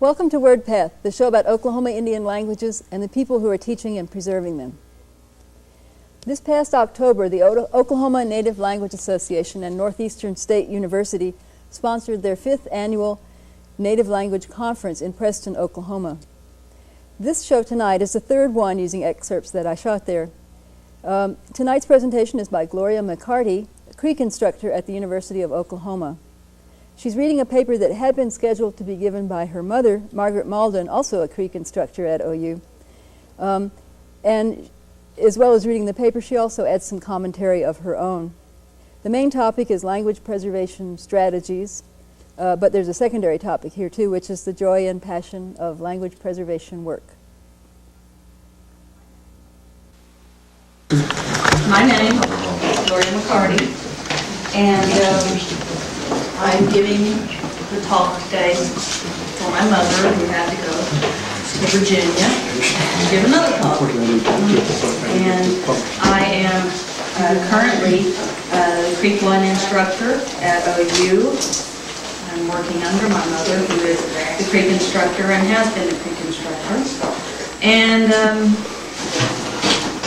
Welcome to Wordpath, the show about Oklahoma Indian languages and the people who are teaching and preserving them. This past October, the Oklahoma Native Language Association and Northeastern State University sponsored their 5th annual Native Language Conference in Preston, Oklahoma. This show tonight is the 3rd one using excerpts that I shot there. Tonight's presentation is by Gloria McCarty, a Creek instructor at the University of Oklahoma. She's reading a paper that had been scheduled to be given by her mother, Margaret Mauldin, also a Creek instructor at OU. And as well as reading the paper, she also adds some commentary of her own. The main topic is language preservation strategies, but there's a secondary topic here too, which is the joy and passion of language preservation work. My name is Gloria McCarty, and I'm giving the talk today for my mother, who had to go to Virginia and give another talk. And I am currently a Creek 1 instructor at OU. I'm working under my mother, who is the Creek instructor and has been a Creek instructor. And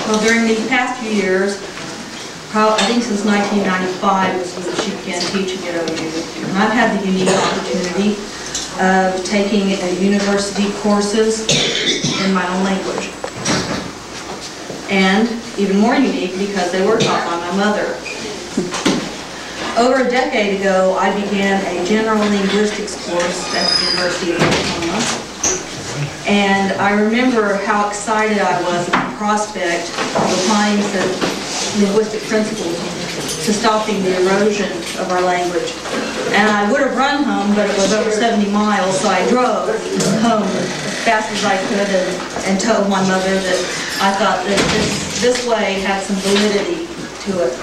well, during these past few years, I think since 1995 was when she began teaching at OU. And I've had the unique opportunity of taking university courses in my own language. And even more unique because they were taught by my mother. Over a decade ago, I began a general linguistics course at the University of Oklahoma. And I remember how excited I was at the prospect of applying the linguistic principles to stopping the erosion of our language. And I would have run home, but it was over 70 miles, so I drove home as fast as I could and told my mother that I thought that this way had some validity to it.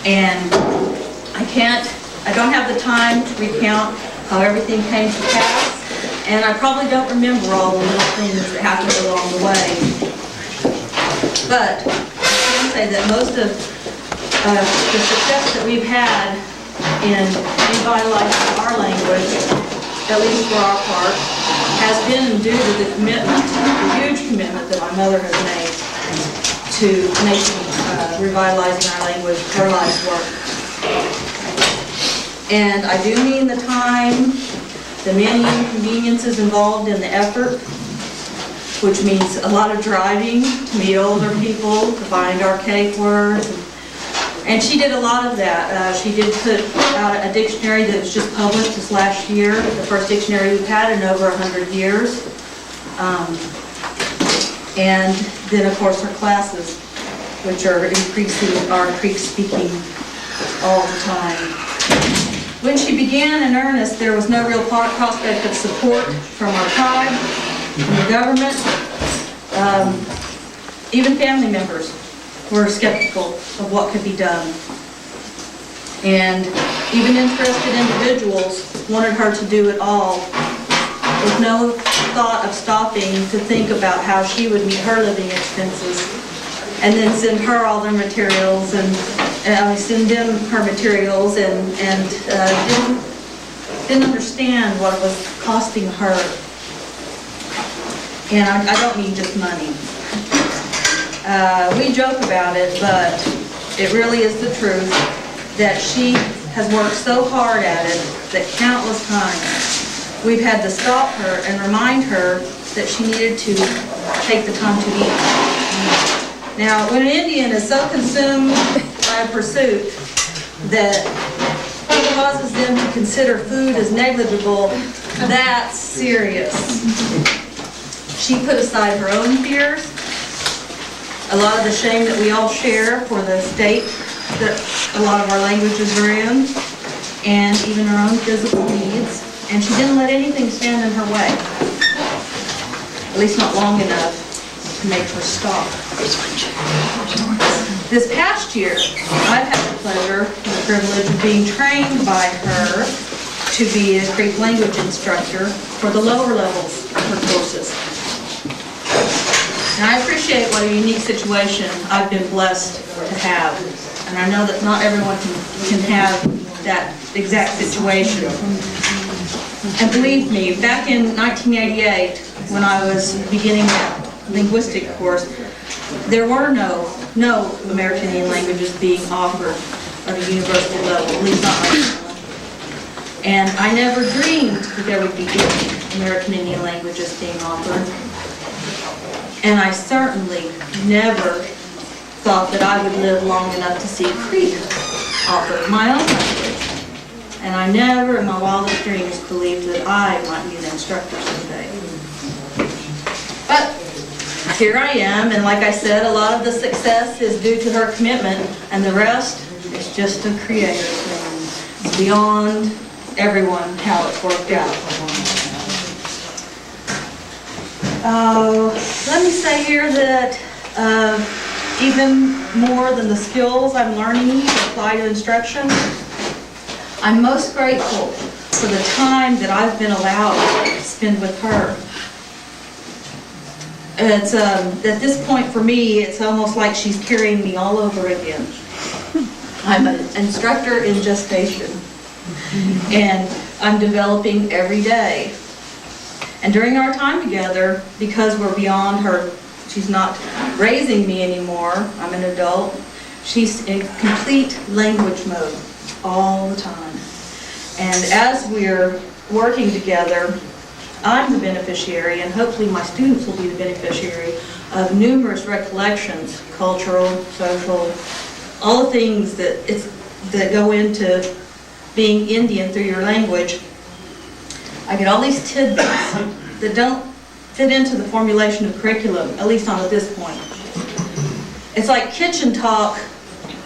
And I don't have the time to recount how everything came to pass, and I probably don't remember all the little things that happened along the way. But I can say that most of the success that we've had in revitalizing our language, at least for our part, has been due to the commitment, the huge commitment that my mother has made to making revitalizing our language her life's work. And I do mean the time, the many inconveniences involved in the effort, which means a lot of driving to meet older people, to find archaic words. And she did a lot of that. She did put out a dictionary that was just published this last year, the first dictionary we've had in over 100 years. And then, of course, her classes, which are increasing our Creek speaking all the time. When she began in earnest, there was no real prospect of support from our tribe, from the government. Even family members were skeptical of what could be done. And even interested individuals wanted her to do it all, with no thought of stopping to think about how she would meet her living expenses, and then send her all their materials, and send them her materials, and didn't understand what it was costing her. And I don't mean just money. We joke about it, but it really is the truth that she has worked so hard at it that countless times we've had to stop her and remind her that she needed to take the time to eat. Now, when an Indian is so consumed by a pursuit that it causes them to consider food as negligible, that's serious. She put aside her own fears, a lot of the shame that we all share for the state that a lot of our languages are in, and even her own physical needs, and she didn't let anything stand in her way, at least not long enough to make her stop. This past year, I've had the pleasure and the privilege of being trained by her to be a Creek language instructor for the lower levels of her courses. And I appreciate what a unique situation I've been blessed to have. And I know that not everyone can have that exact situation. And believe me, back in 1988, when I was beginning that linguistic course, there were no American Indian languages being offered at a university level, at least not right now. And I never dreamed that there would be American Indian languages being offered. And I certainly never thought that I would live long enough to see Creek offer my own language. And I never in my wildest dreams believed that I might be an instructor someday. But here I am, and like I said, a lot of the success is due to her commitment, and the rest is just a creator thing. It's beyond everyone how it's worked out. Let me say here that even more than the skills I'm learning to apply to instruction, I'm most grateful for the time that I've been allowed to spend with her. It's at this point for me, it's almost like she's carrying me all over again. I'm an instructor in gestation, and I'm developing every day. And during our time together, because we're beyond her, she's not raising me anymore, I'm an adult, she's in complete language mode all the time. And as we're working together, I'm the beneficiary, and hopefully my students will be the beneficiary of numerous recollections, cultural, social, all the things that go into being Indian through your language. I get all these tidbits that don't fit into the formulation of curriculum, at least not at this point. It's like kitchen talk,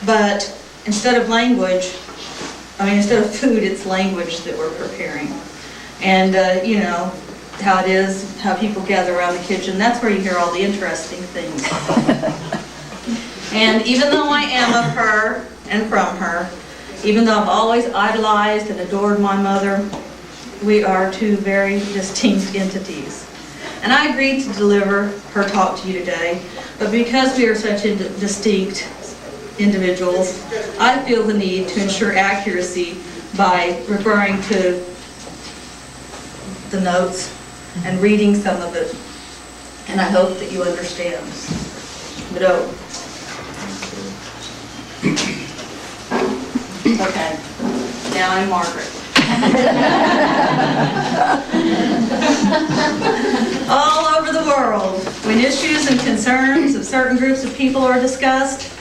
but instead of language, instead of food, it's language that we're preparing. And, you know, how it is, how people gather around the kitchen, that's where you hear all the interesting things. And even though I am of her and from her, even though I've always idolized and adored my mother, we are two very distinct entities. And I agreed to deliver her talk to you today, but because we are such distinct individuals, I feel the need to ensure accuracy by referring to the notes and reading some of it. And I hope that you understand. But okay, now I'm Margaret. All over the world, when issues and concerns of certain groups of people are discussed,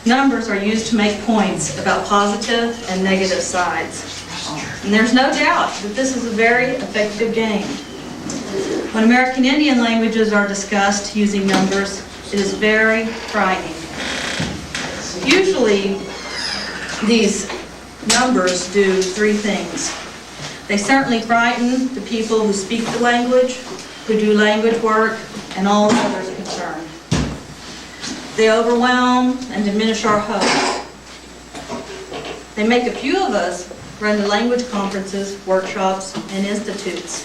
numbers are used to make points about positive and negative sides. And there's no doubt that this is a very effective game. When American Indian languages are discussed using numbers, it is very frightening. Usually, these numbers do three things. They certainly frighten the people who speak the language, who do language work, and all others concerned. They overwhelm and diminish our hopes. They make a few of us run to language conferences, workshops, and institutes,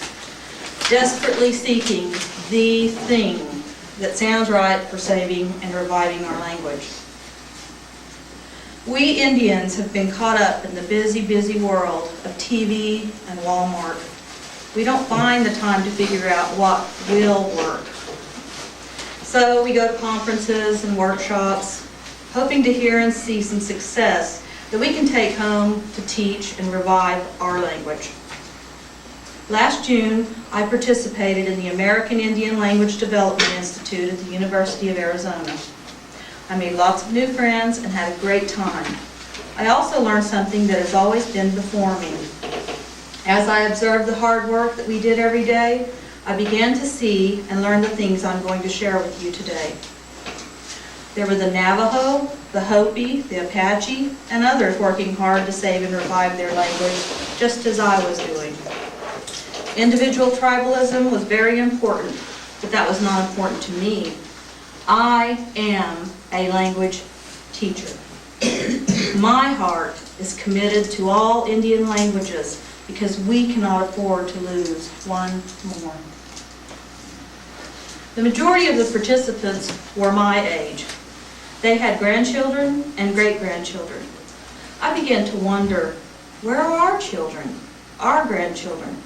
desperately seeking the thing that sounds right for saving and reviving our language. We Indians have been caught up in the busy, busy world of TV and Walmart. We don't find the time to figure out what will work. So we go to conferences and workshops, hoping to hear and see some success that we can take home to teach and revive our language. Last June, I participated in the American Indian Language Development Institute at the University of Arizona. I made lots of new friends and had a great time. I also learned something that has always been before me. As I observed the hard work that we did every day, I began to see and learn the things I'm going to share with you today. There were the Navajo, the Hopi, the Apache, and others working hard to save and revive their language, just as I was doing. Individual tribalism was very important, but that was not important to me. I am a language teacher. My heart is committed to all Indian languages because we cannot afford to lose one more. The majority of the participants were my age. They had grandchildren and great-grandchildren. I began to wonder, where are our children, our grandchildren?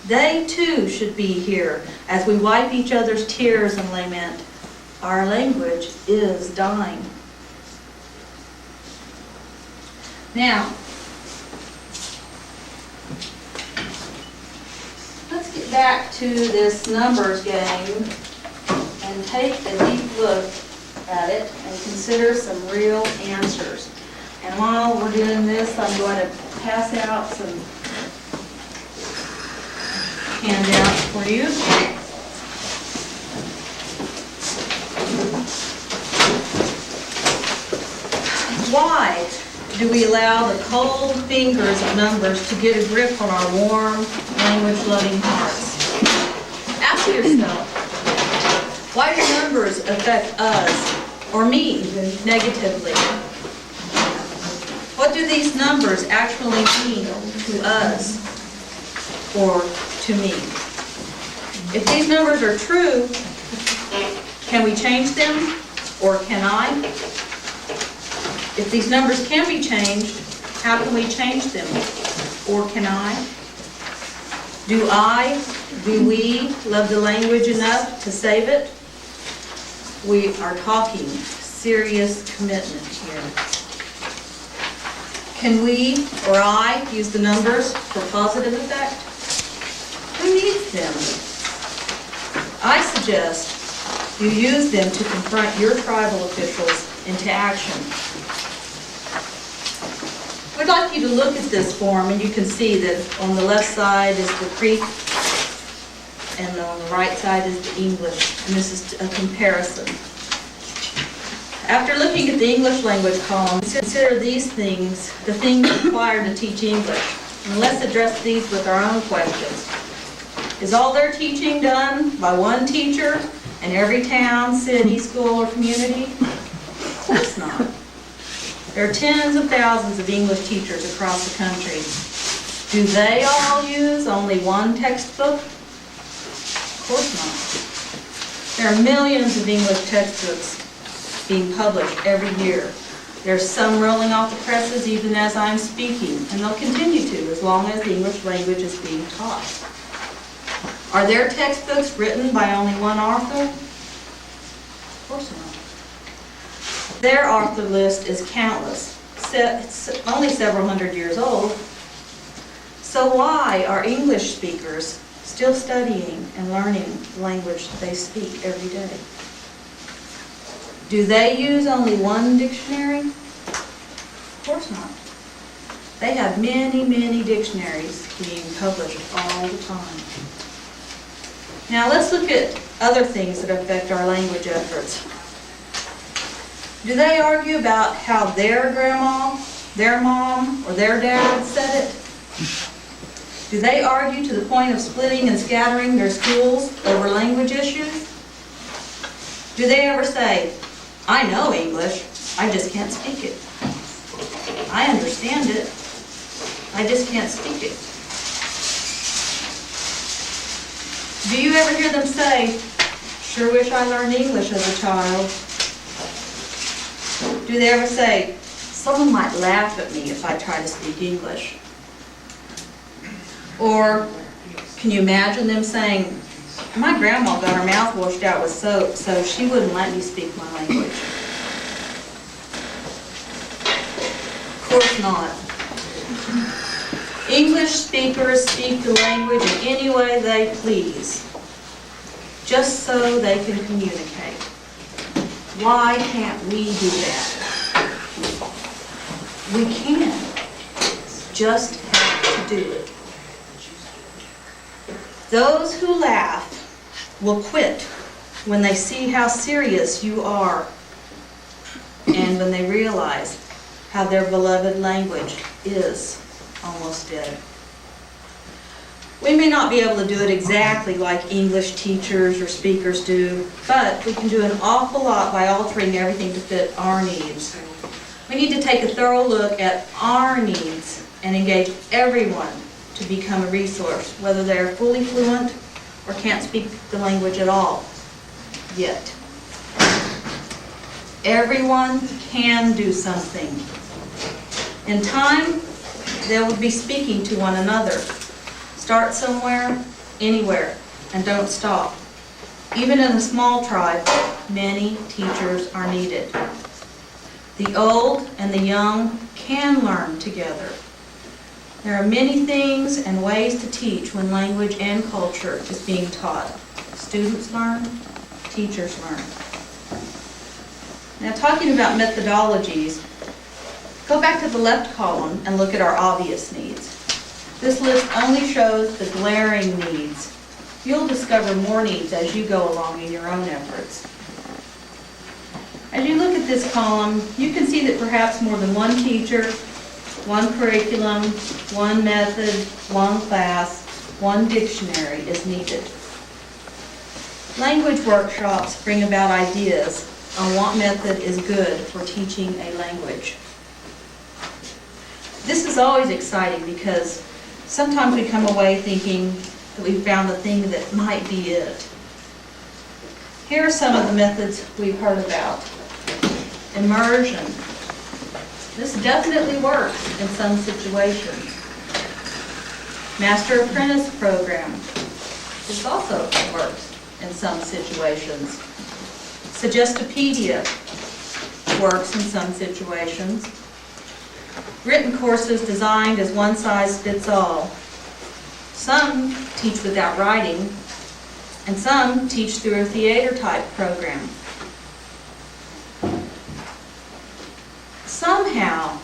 They too should be here as we wipe each other's tears and lament. Our language is dying. Now, let's get back to this numbers game and take a deep look at it and consider some real answers. And while we're doing this, I'm going to pass out some handouts for you. Why do we allow the cold fingers of numbers to get a grip on our warm, language-loving hearts? Ask yourself, why do numbers affect us, or me, negatively? What do these numbers actually mean to us, or to me? If these numbers are true, can we change them, or can I? If these numbers can be changed, how can we change them, or can I? Do we love the language enough to save it? We are talking serious commitment here. Can we, or I, use the numbers for positive effect? Who needs them? I suggest you use them to confront your tribal officials into action. We'd like you to look at this form, and you can see that on the left side is the Greek, and on the right side is the English, and this is a comparison. After looking at the English language column, consider these things, the things required to teach English, and let's address these with our own questions. Is all their teaching done by one teacher in every town, city, school, or community? Of course not. There are tens of thousands of English teachers across the country. Do they all use only one textbook? Of course not. There are millions of English textbooks being published every year. There's some rolling off the presses even as I'm speaking, and they'll continue to as long as the English language is being taught. Are there textbooks written by only one author? Of course not. Their author list is countless. It's only several hundred years old. So why are English speakers still studying and learning the language they speak every day? Do they use only one dictionary? Of course not. They have many, many dictionaries being published all the time. Now let's look at other things that affect our language efforts. Do they argue about how their grandma, their mom, or their dad said it? Do they argue to the point of splitting and scattering their schools over language issues? Do they ever say, I know English, I just can't speak it. I understand it, I just can't speak it. Do you ever hear them say, sure wish I learned English as a child? Do they ever say, someone might laugh at me if I try to speak English? Or can you imagine them saying, my grandma got her mouth washed out with soap, so she wouldn't let me speak my language? Of course not. English speakers speak the language in any way they please, just so they can communicate. Why can't we do that? We can. Just have to do it. Those who laugh will quit when they see how serious you are and when they realize how their beloved language is almost dead. We may not be able to do it exactly like English teachers or speakers do, but we can do an awful lot by altering everything to fit our needs. We need to take a thorough look at our needs and engage everyone to become a resource, whether they're fully fluent or can't speak the language at all yet. Everyone can do something. In time, they will be speaking to one another. Start somewhere, anywhere, and don't stop. Even in a small tribe, many teachers are needed. The old and the young can learn together. There are many things and ways to teach when language and culture is being taught. Students learn, teachers learn. Now, talking about methodologies, go back to the left column and look at our obvious needs. This list only shows the glaring needs. You'll discover more needs as you go along in your own efforts. As you look at this column, you can see that perhaps more than one teacher, one curriculum, one method, one class, one dictionary is needed. Language workshops bring about ideas on what method is good for teaching a language. This is always exciting because sometimes we come away thinking that we've found the thing that might be it. Here are some of the methods we've heard about. Immersion. This definitely works in some situations. Master Apprentice Program. This also works in some situations. Suggestopedia works in some situations. Written courses designed as one size fits all. Some teach without writing, and some teach through a theater type program. Somehow,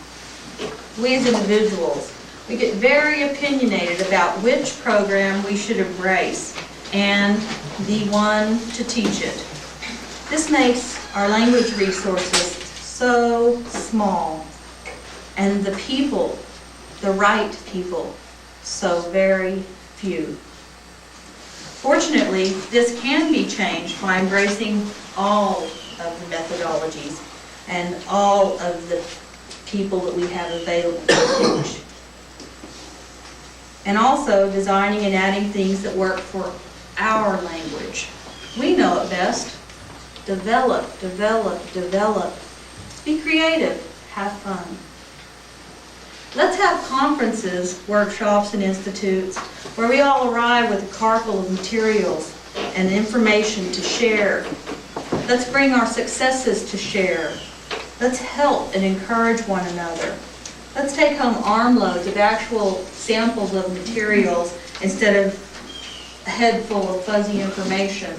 we as individuals, we get very opinionated about which program we should embrace and the one to teach it. This makes our language resources so small, and the people, the right people, so very few. Fortunately, this can be changed by embracing all of the methodologies and all of the people that we have available to teach. And also designing and adding things that work for our language. We know it best. Develop, develop, develop. Be creative, have fun. Let's have conferences, workshops, and institutes where we all arrive with a car full of materials and information to share. Let's bring our successes to share. Let's help and encourage one another. Let's take home armloads of actual samples of materials instead of a head full of fuzzy information.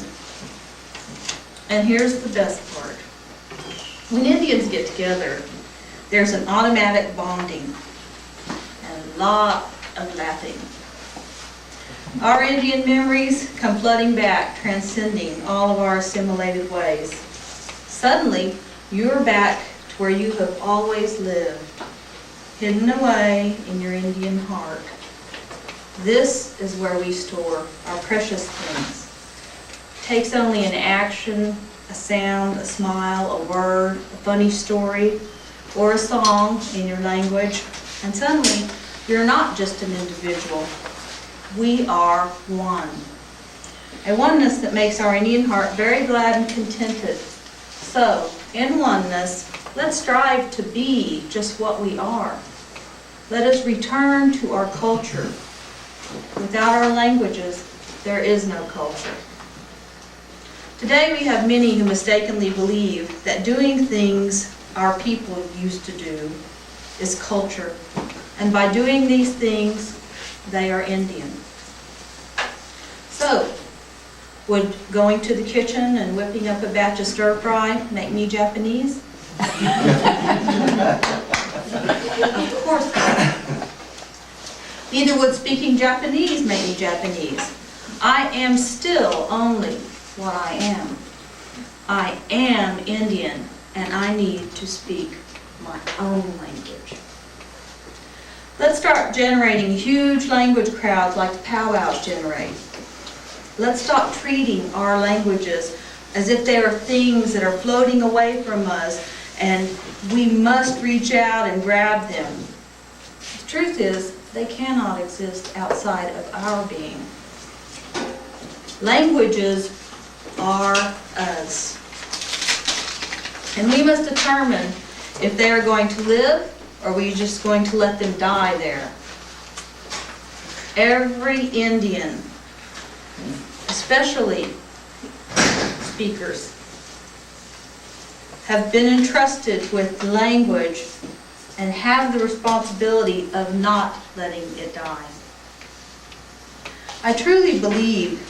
And here's the best part. When Indians get together, there's an automatic bonding and a lot of laughing. Our Indian memories come flooding back, transcending all of our assimilated ways. Suddenly, you're back to where you have always lived, hidden away in your Indian heart. This is where we store our precious things. It takes only an action, a sound, a smile, a word, a funny story, or a song in your language, and suddenly you're not just an individual. We are one. A oneness that makes our Indian heart very glad and contented. So, in oneness, let's strive to be just what we are. Let us return to our culture. Without our languages, there is no culture. Today we have many who mistakenly believe that doing things our people used to do is culture. And by doing these things, they are Indian. So, would going to the kitchen and whipping up a batch of stir fry make me Japanese? Of course not. Neither would speaking Japanese make me Japanese. I am still only what I am. I am Indian, and I need to speak my own language. Let's start generating huge language crowds like the powwows generate. Let's stop treating our languages as if they are things that are floating away from us and we must reach out and grab them. The truth is, they cannot exist outside of our being. Languages are us. And we must determine if they are going to live or are we just going to let them die there. Every Indian, especially speakers, have been entrusted with language and have the responsibility of not letting it die. I truly believe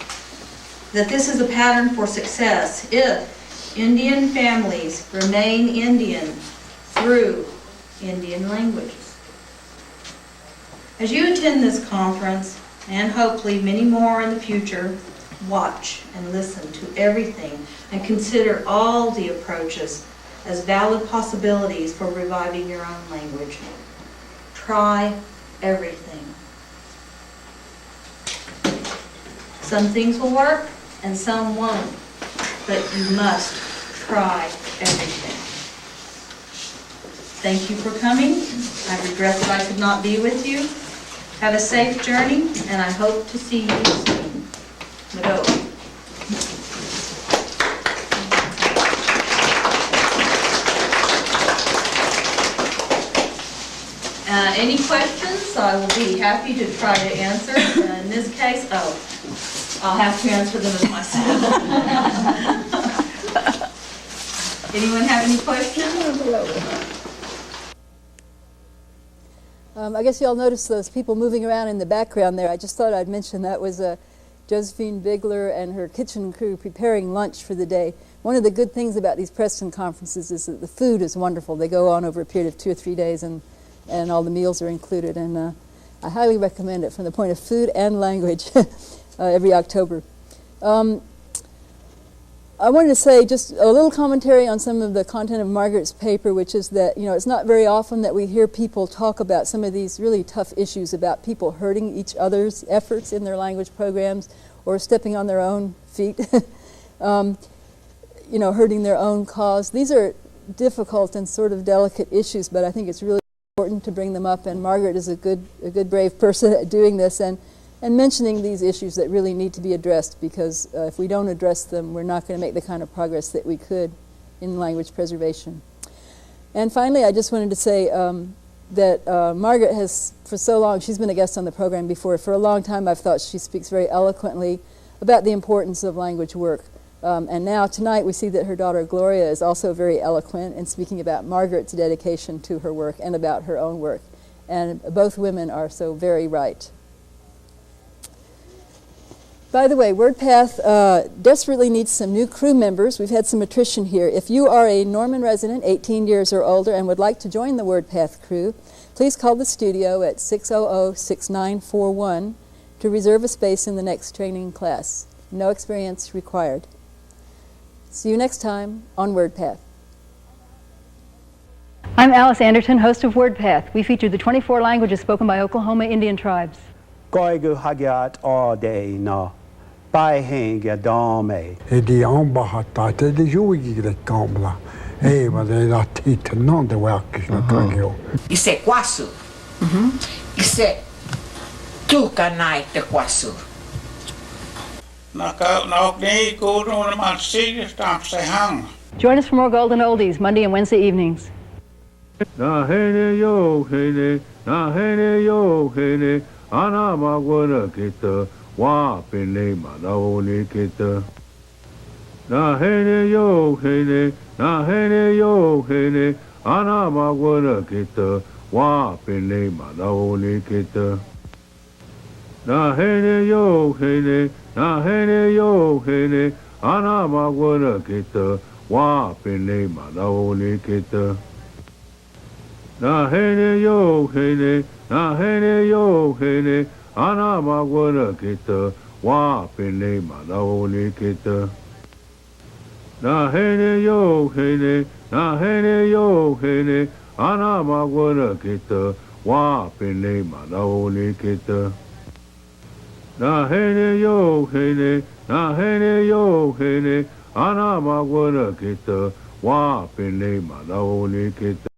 that this is a pattern for success if Indian families remain Indian through Indian languages. As you attend this conference, and hopefully many more in the future, watch and listen to everything and consider all the approaches as valid possibilities for reviving your own language. Try everything. Some things will work and some won't, but you must try everything. Thank you for coming. I regret that I could not be with you. Have a safe journey, and I hope to see you soon. Mado. Any questions? I will be happy to try to answer. In this case, I'll have to answer them as myself. Anyone have any questions? I guess you all noticed those people moving around in the background there. I just thought I'd mention that was Josephine Bigler and her kitchen crew preparing lunch for the day. One of the good things about these Preston conferences is that the food is wonderful. They go on over a period of 2 or 3 days, and all the meals are included. And I highly recommend it from the point of food and language every October. I wanted to say just a little commentary on some of the content of Margaret's paper, which is that, it's not very often that we hear people talk about some of these really tough issues about people hurting each other's efforts in their language programs or stepping on their own feet, hurting their own cause. These are difficult and sort of delicate issues, but I think it's really important to bring them up, and Margaret is a good brave person at doing this and mentioning these issues that really need to be addressed, because if we don't address them, we're not going to make the kind of progress that we could in language preservation. And finally, I just wanted to say that Margaret has, for so long, she's been a guest on the program before. For a long time, I've thought she speaks very eloquently about the importance of language work. And now, tonight, we see that her daughter Gloria is also very eloquent in speaking about Margaret's dedication to her work and about her own work. And both women are so very right. By the way, Wordpath desperately needs some new crew members. We've had some attrition here. If you are a Norman resident, 18 years or older, and would like to join the Wordpath crew, please call the studio at 600-6941 to reserve a space in the next training class. No experience required. See you next time on Wordpath. I'm Alice Anderton, host of Wordpath. We feature the 24 languages spoken by Oklahoma Indian tribes. Goigu hagiat all day no. By hang a dome. Edi ambahata te de juigi le kamla. Va le la tita non de work na kagio. Ise kwasu. Ise tuka night de kwasu. Join us for more Golden Oldies, Monday and Wednesday evenings. Na hene yo hene, na hene yo hene, ana magwana kita, wa pene manaone kita. Na hene yo hene, na hene yo hene, ana magwana kita, wa pene manaone kita. Na hene yo hene, na hene yo hene, ana magwana kita, wa pene manaone kita. Na hene yo hene, na hene yo hene, ana magwana kita, wa pene manaone kita. Na hene yo hene, na hene yo hene, ana magwana kita, wa pene manaone kita. Na hene yo hene, na hene yo hene, ana magwana kita, wa pene manaone kita.